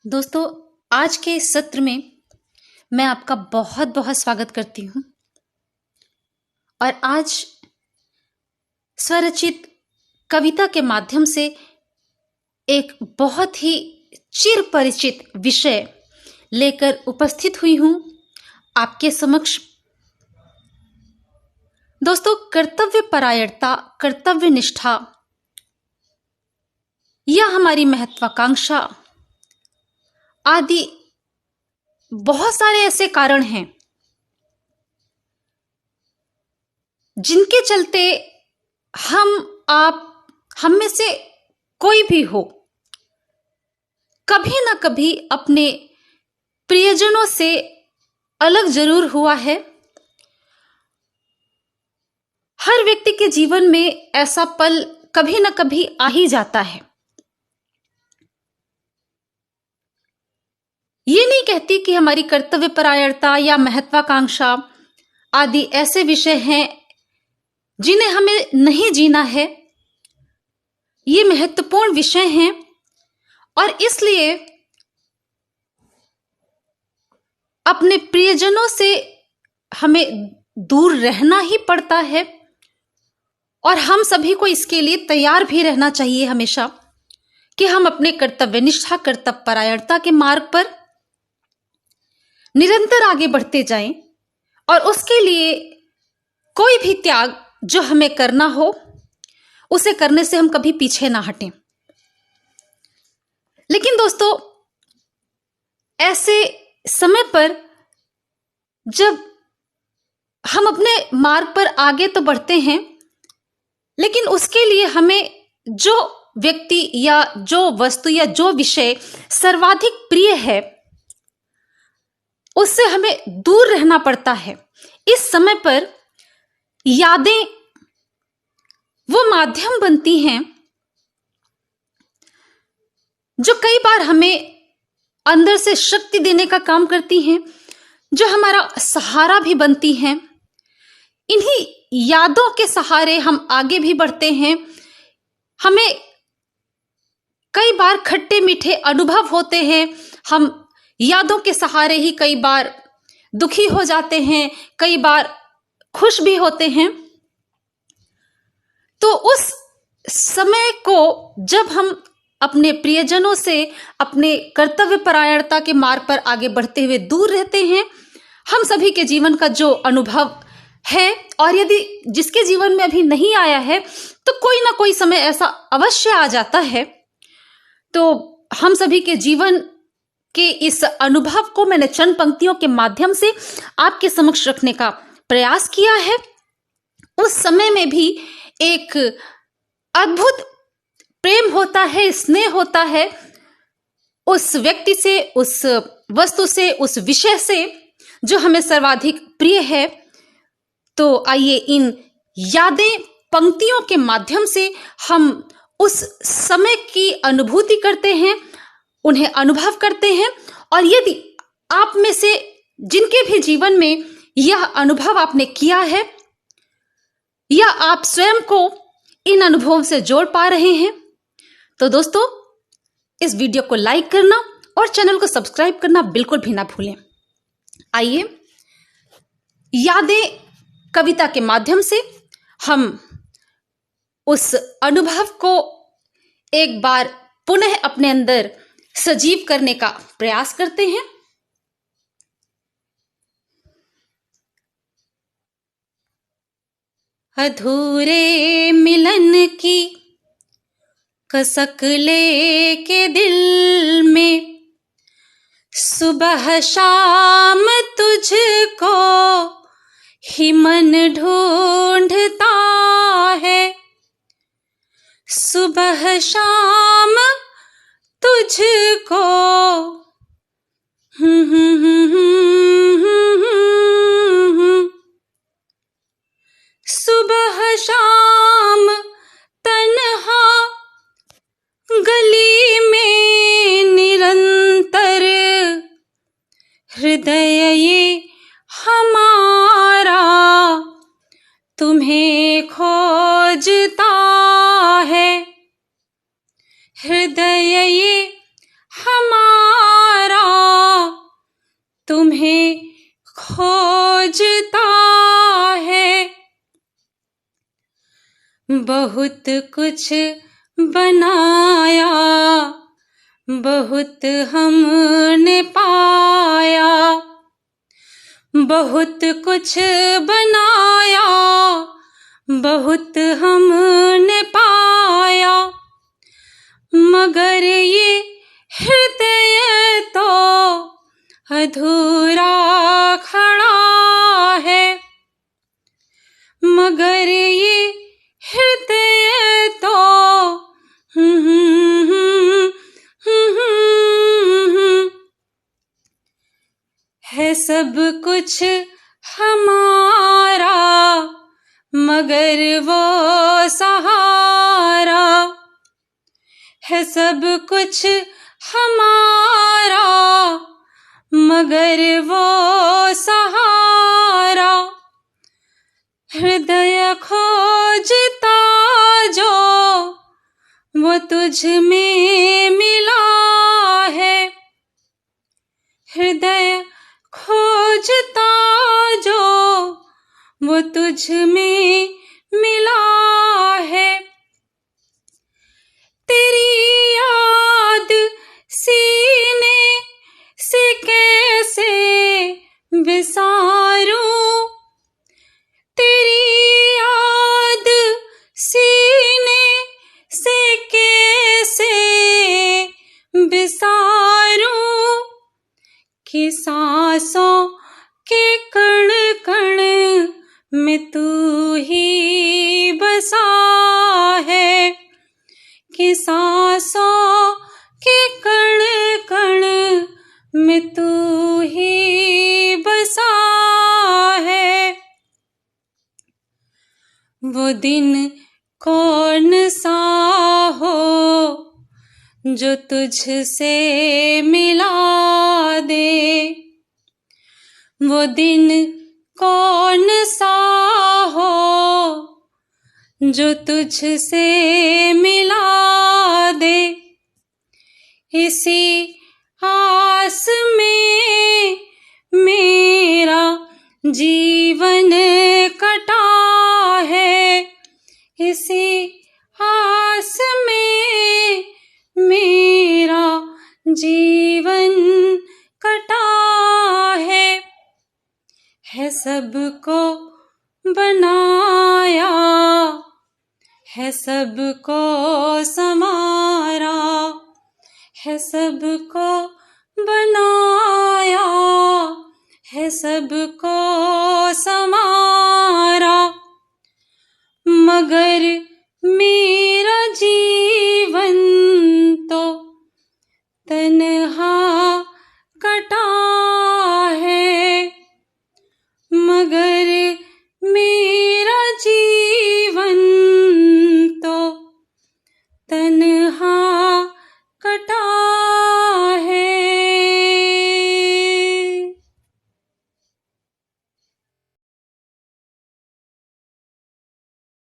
दोस्तों, आज के इस सत्र में मैं आपका बहुत बहुत स्वागत करती हूँ। और आज स्वरचित कविता के माध्यम से एक बहुत ही चिर परिचित विषय लेकर उपस्थित हुई हूँ आपके समक्ष। दोस्तों, कर्तव्य परायणता, कर्तव्य निष्ठा या हमारी महत्वाकांक्षा आदि बहुत सारे ऐसे कारण हैं जिनके चलते हम में से कोई भी हो, कभी ना कभी अपने प्रियजनों से अलग जरूर हुआ है। हर व्यक्ति के जीवन में ऐसा पल कभी ना कभी आ ही जाता है। ये नहीं कहती कि हमारी कर्तव्य परायणता या महत्वाकांक्षा आदि ऐसे विषय हैं जिन्हें हमें नहीं जीना है। ये महत्वपूर्ण विषय हैं और इसलिए अपने प्रियजनों से हमें दूर रहना ही पड़ता है और हम सभी को इसके लिए तैयार भी रहना चाहिए हमेशा कि हम अपने कर्तव्य निष्ठा, कर्तव्य परायणता के मार्ग पर निरंतर आगे बढ़ते जाएं और उसके लिए कोई भी त्याग जो हमें करना हो उसे करने से हम कभी पीछे ना हटें। लेकिन दोस्तों, ऐसे समय पर जब हम अपने मार्ग पर आगे तो बढ़ते हैं, लेकिन उसके लिए हमें जो व्यक्ति या जो वस्तु या जो विषय सर्वाधिक प्रिय है उससे हमें दूर रहना पड़ता है। इस समय पर यादें वो माध्यम बनती हैं जो कई बार हमें अंदर से शक्ति देने का काम करती हैं, जो हमारा सहारा भी बनती हैं। इन्हीं यादों के सहारे हम आगे भी बढ़ते हैं। हमें कई बार खट्टे मीठे अनुभव होते हैं। हम यादों के सहारे ही कई बार दुखी हो जाते हैं, कई बार खुश भी होते हैं। तो उस समय को जब हम अपने प्रियजनों से अपने कर्तव्य परायणता के मार्ग पर आगे बढ़ते हुए दूर रहते हैं, हम सभी के जीवन का जो अनुभव है, और यदि जिसके जीवन में अभी नहीं आया है तो कोई ना कोई समय ऐसा अवश्य आ जाता है। तो हम सभी के जीवन के इस अनुभव को मैंने चंद पंक्तियों के माध्यम से आपके समक्ष रखने का प्रयास किया है। उस समय में भी एक अद्भुत प्रेम होता है, स्नेह होता है उस व्यक्ति से, उस वस्तु से, उस विषय से जो हमें सर्वाधिक प्रिय है। तो आइए इन यादें पंक्तियों के माध्यम से हम उस समय की अनुभूति करते हैं, उन्हें अनुभव करते हैं। और यदि आप में से जिनके भी जीवन में यह अनुभव आपने किया है या आप स्वयं को इन अनुभवों से जोड़ पा रहे हैं, तो दोस्तों इस वीडियो को लाइक करना और चैनल को सब्सक्राइब करना बिल्कुल भी ना भूलें। आइए यादें कविता के माध्यम से हम उस अनुभव को एक बार पुनः अपने अंदर सजीव करने का प्रयास करते हैं। अधूरे मिलन की कसक लेके दिल में सुबह शाम तुझको ही मन ढूंढता है। सुबह शाम तुझको सुबह शाम तन्हा गली में निरंतर हृदय ये हमारा तुम्हें खोजता है। हृदय ये हमारा कुछ बनाया, बहुत हमने पाया, बहुत कुछ बनाया, बहुत हमने पाया, मगर ये हृदय तो अधूरा खड़ा है, मगर ये हृदय तो है सब कुछ हमारा, मगर वो सहारा, है सब कुछ हमारा, मगर वो सहारा, हृदय खोजता जो वो तुझ में मिला है, हृदय खोजता जो वो तुझ में मिला है, तेरी याद सीने से कैसे बिसारूं, तेरी याद सीने से कैसे बिसारूं, कि सांसों के कण कण में तू ही बसा है, कि सांसों के कण कण में तू ही बसा है। वो दिन कौन सा हो जो तुझसे मिला दे, वो दिन कौन सा हो जो तुझसे मिला दे, इसी आस में मेरा जीवन कटा है, इसी आस में मेरा जीवन कटा है सबको बनाया, है सबको संवारा, है सबको बनाया, है सबको संवारा, मगर मेरा जीवन तो तन्हा कटा